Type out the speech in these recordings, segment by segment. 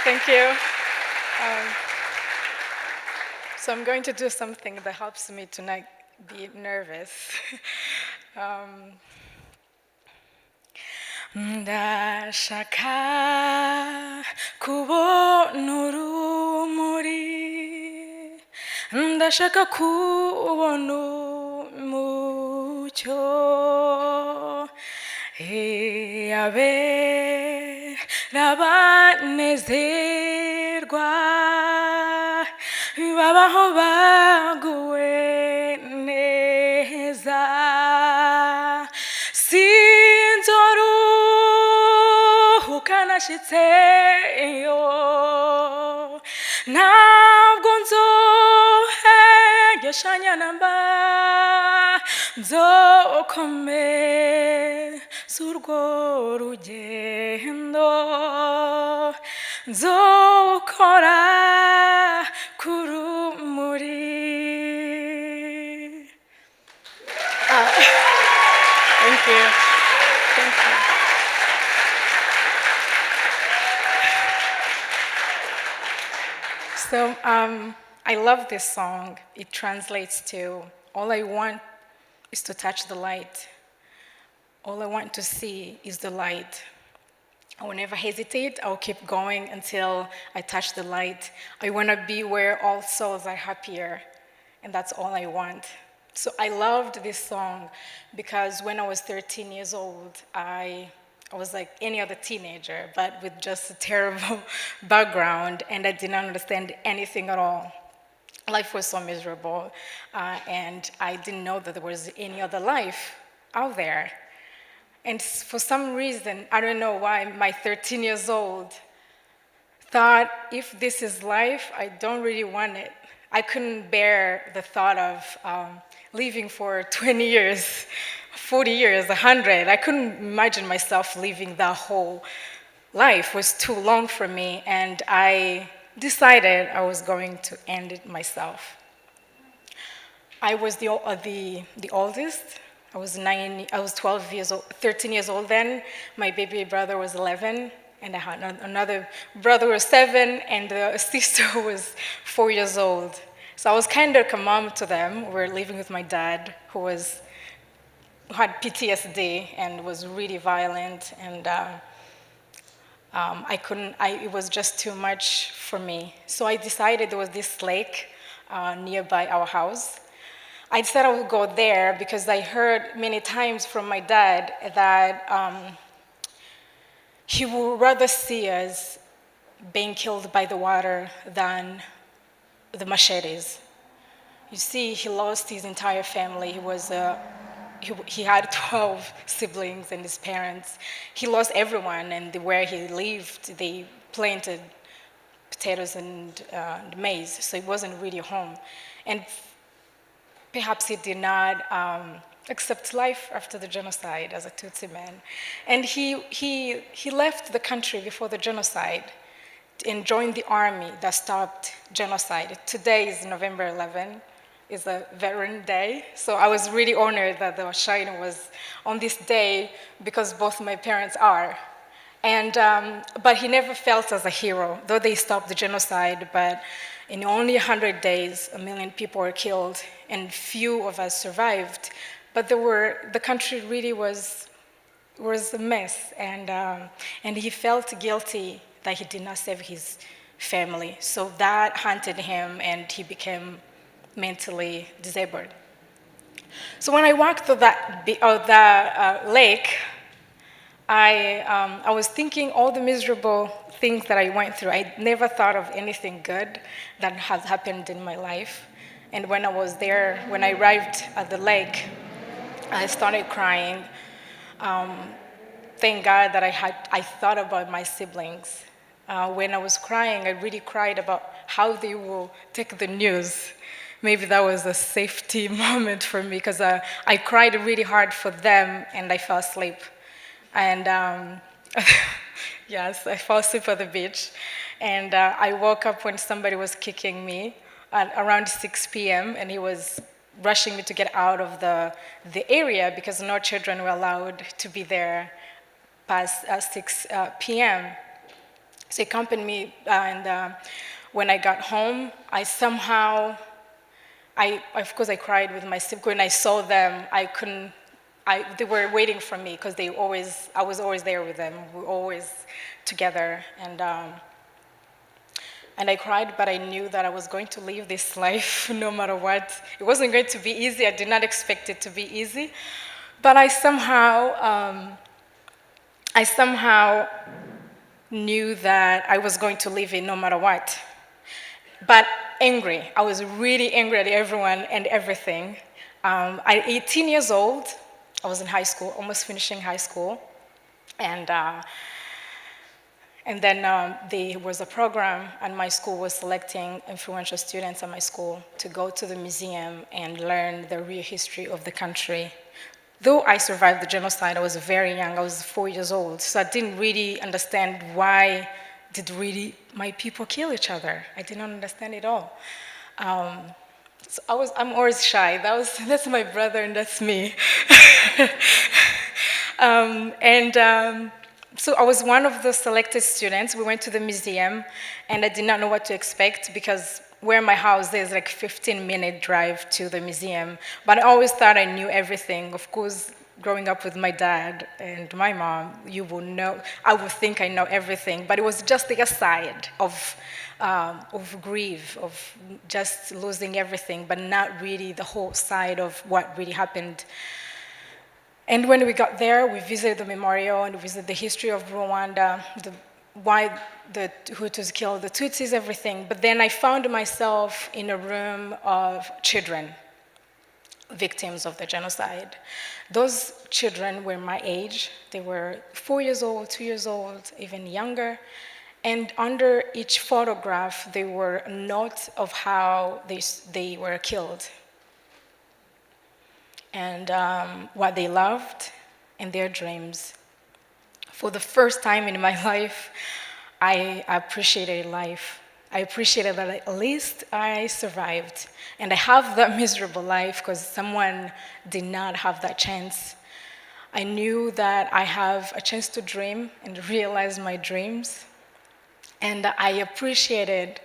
Thank you. Um, so I'm going to do something that helps me to not be nervous. Ndashaka kubona urumuri, ndashaka kubona umucyo, abera banezerwa, babaho baguwe neza, sinzoruhuka nashyitseyo, ntabwo nzohegeshanya namba, nzokomeza urwo rugendo, nzokora ku rumuri. Thank you. Thank you. So I love this song. It translates to, all I want is to touch the light. All I want to see is the light. I will never hesitate. I'll keep going until I touch the light. I want to be where all souls are happier, and that's all I want. So I loved this song because when I was 13 years old, I was like any other teenager, but with just a terrible background, and I did not understand anything at all. Life was so miserable, and I didn't know that there was any other life out there. And for some reason, I don't know why, my 13 years old thought, if this is life, I don't really want it. I couldn't bear the thought of living for 20 years, 40 years, 100. I couldn't imagine myself living that whole life. It was too long for me, and I decided I was going to end it myself. I was the oldest. I was 12 years old, 13 years old then. My baby brother was 11, and I had another brother who was 7, and the sister was 4 years old. So I was kind of like a mom to them. We were living with my dad, who had PTSD and was really violent, and it was just too much for me. So I decided there was this lake nearby our house. I decided I would go there because I heard many times from my dad that he would rather see us being killed by the water than the machetes. You see, he lost his entire family. He had 12 siblings and his parents. He lost everyone, and where he lived, they planted potatoes and maize, so it wasn't really home. And perhaps he did not accept life after the genocide as a Tutsi man. And he left the country before the genocide and joined the army that stopped genocide. Today is November 11, is a Veteran Day. So I was really honored that the Shaina was on this day because both my parents are. And, but he never felt as a hero, though they stopped the genocide, but in only 100 days, 1 million people were killed, and few of us survived. But the country really was a mess, and he felt guilty that he did not save his family. So that haunted him, and he became mentally disabled. So when I walked through that lake, I was thinking all the miserable things that I went through. I never thought of anything good that has happened in my life. And when I was there, when I arrived at the lake, I started crying. Thank God that I thought about my siblings. When I was crying, I really cried about how they will take the news. Maybe that was a safety moment for me, because I cried really hard for them, and I fell asleep. And yes, I fell asleep at the beach. And I woke up when somebody was kicking me at around 6 p.m., and he was rushing me to get out of the area because no children were allowed to be there past 6 p.m. So he accompanied me, and when I got home, of course I cried with my siblings. When I saw them, they were waiting for me because I was always there with them. We were always together, and I cried, but I knew that I was going to live this life no matter what. It wasn't going to be easy. I did not expect it to be easy, but I somehow knew that I was going to live it no matter what. But angry. I was really angry at everyone and everything. At 18 years old, I was in high school, almost finishing high school, and then there was a program, and my school was selecting influential students at my school to go to the museum and learn the real history of the country. Though I survived the genocide, I was very young, I was 4 years old, so I didn't really understand why did really my people kill each other. I did not understand it all. So I'm always shy. That's my brother and that's me. So I was one of the selected students. We went to the museum, and I did not know what to expect because where my house is, like 15-minute drive to the museum. But I always thought I knew everything. Of course, growing up with my dad and my mom, I would think I know everything, but it was just the aside of grief, of just losing everything, but not really the whole side of what really happened. And when we got there, we visited the memorial and we visited the history of Rwanda, why the Hutus killed the Tutsis, everything. But then I found myself in a room of children, victims of the genocide. Those children were my age. They were 4 years old, 2 years old, even younger. And under each photograph, there were notes of how they were killed and what they loved and their dreams. For the first time in my life, I appreciated life. I appreciated that at least I survived. And I have that miserable life because someone did not have that chance. I knew that I have a chance to dream and realize my dreams. And I appreciated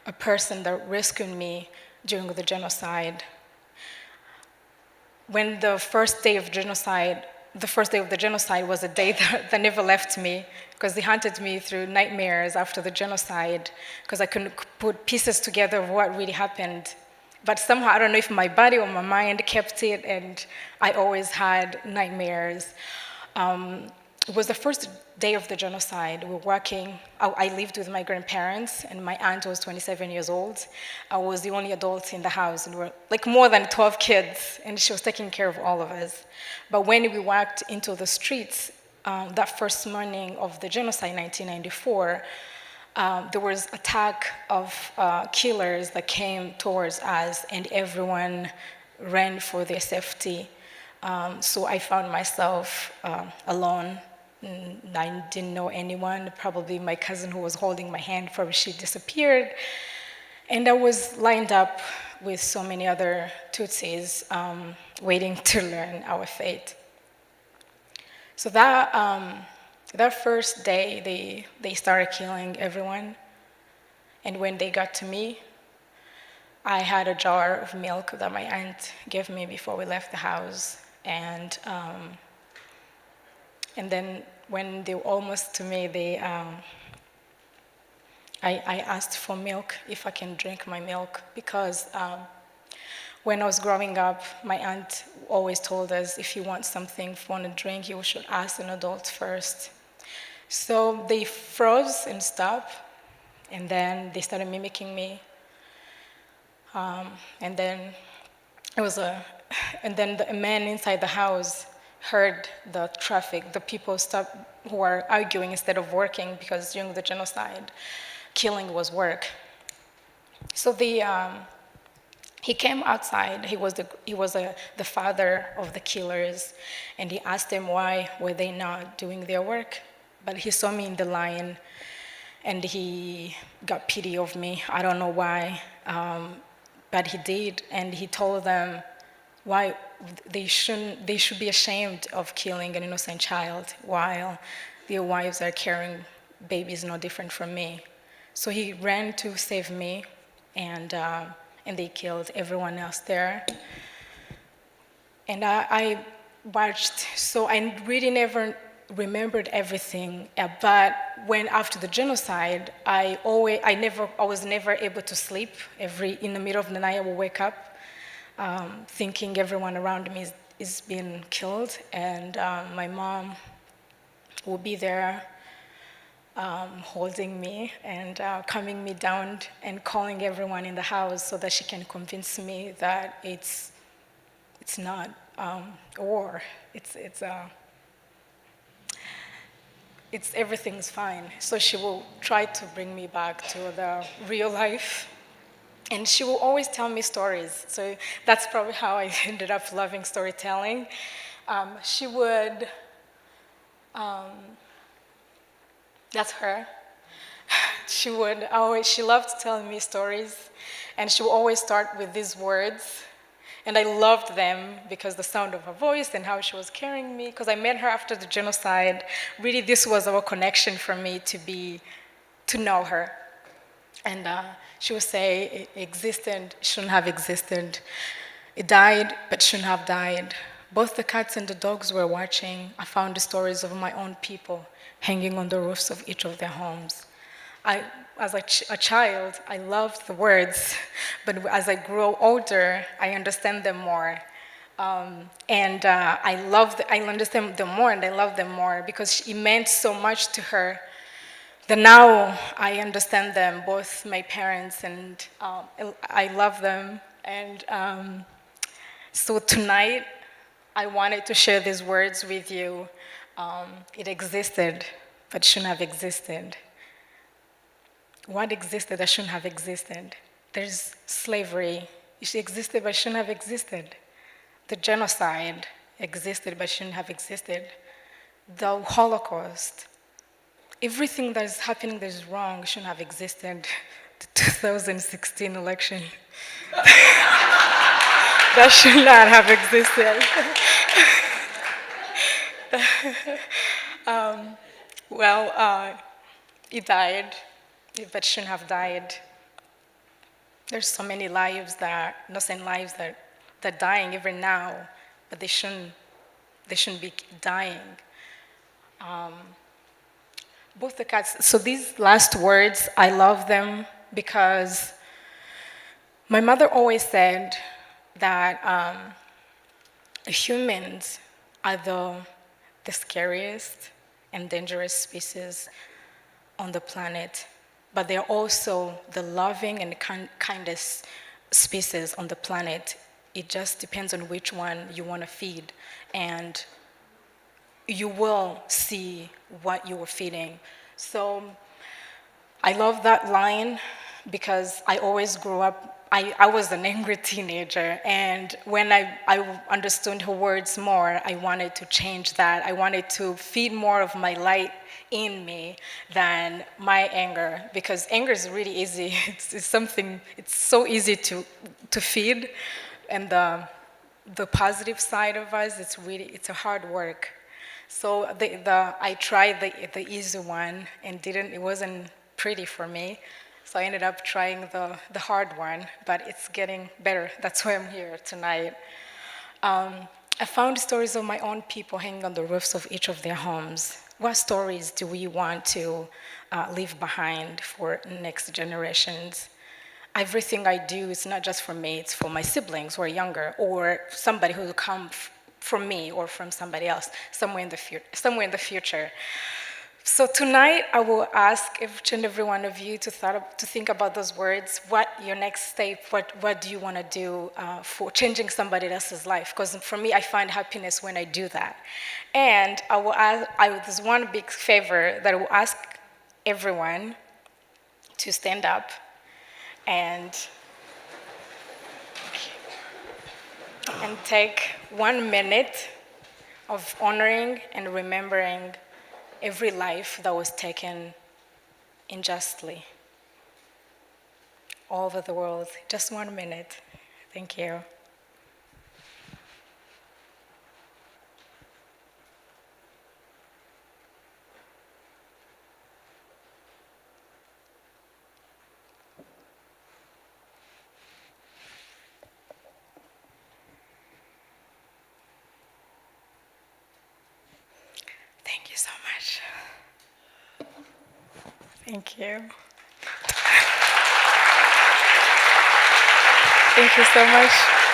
a person that rescued me during the genocide. When the first day of the genocide was a day that never left me because they hunted me through nightmares after the genocide because I couldn't put pieces together of what really happened. But somehow, I don't know if my body or my mind kept it, and I always had nightmares. It was the first day of the genocide. We were working. I lived with my grandparents, and my aunt was 27 years old. I was the only adult in the house, and we were like more than 12 kids, and she was taking care of all of us. But when we walked into the streets, that first morning of the genocide, 1994, there was attack of killers that came towards us, and everyone ran for their safety. So I found myself alone. I didn't know anyone. Probably my cousin who was holding my hand, probably she disappeared. And I was lined up with so many other Tutsis waiting to learn our fate. So that first day, they started killing everyone. And when they got to me, I had a jar of milk that my aunt gave me before we left the house. And then when they were almost to me, I asked for milk, if I can drink my milk, because when I was growing up, my aunt always told us, if you want something, if you want to drink, you should ask an adult first. So they froze and stopped, and then they started mimicking me. And then the man inside the house heard the traffic, the people stopped who were arguing instead of working, because during the genocide, killing was work. So he came outside. He was the father of the killers, and he asked them why were they not doing their work. But he saw me in the line, and he got pity of me. I don't know why, but he did, and he told them why they should be ashamed of killing an innocent child while their wives are carrying baby is no different from me. So he ran to save me, and they killed everyone else there. And I watched, so I really never remembered everything. But when after the genocide, I was never able to sleep. In the middle of the night, I would wake up thinking everyone around me is being killed, and my mom will be there holding me and calming me down and calling everyone in the house so that she can convince me that it's not a war. It's everything's fine. So she will try to bring me back to the real life. And she will always tell me stories. So that's probably how I ended up loving storytelling. She would, that's her. She loved telling me stories. And she would always start with these words. And I loved them because the sound of her voice and how she was carrying me. Because I met her after the genocide. Really, this was our connection for me to know her. And she would say, it existed, shouldn't have existed. It died, but shouldn't have died. Both the cats and the dogs were watching. I found the stories of my own people hanging on the roofs of each of their homes. As a child, I loved the words, but as I grow older, I understand them more. And I understand them more, and I love them more because it meant so much to her. That now I understand them, both my parents, and I love them. And so tonight, I wanted to share these words with you. It existed, but shouldn't have existed. What existed that shouldn't have existed? There's slavery. It existed, but shouldn't have existed. The genocide existed, but shouldn't have existed. The Holocaust. Everything that is happening that is wrong shouldn't have existed. The 2016 election. That should not have existed. It died, but shouldn't have died. There's so many lives innocent lives that are dying even now, but they shouldn't be dying. Both the cats, so these last words, I love them because my mother always said that humans are the scariest and dangerous species on the planet, but they're also the loving and kindest species on the planet. It just depends on which one you want to feed, and you will see what you were feeding. So I love that line because I always grew up, I was an angry teenager, and when I understood her words more, I wanted to change that. I wanted to feed more of my light in me than my anger, because anger is really easy. It's so easy to feed, and the positive side of us, it's a hard work. So I tried the easy one, and it wasn't pretty for me. So I ended up trying the hard one, but it's getting better. That's why I'm here tonight. I found stories of my own people hanging on the roofs of each of their homes. What stories do we want to leave behind for next generations? Everything I do is not just for me, it's for my siblings who are younger, or somebody who will come from me or from somebody else somewhere in the future. So tonight, I will ask each and every one of you to think about those words. What your next step? What do you want to do for changing somebody else's life? Because for me, I find happiness when I do that. And there's one big favor that I will ask everyone to stand up and take 1 minute of honoring and remembering every life that was taken unjustly all over the world. Just 1 minute. Thank you. Thank you. Thank you so much.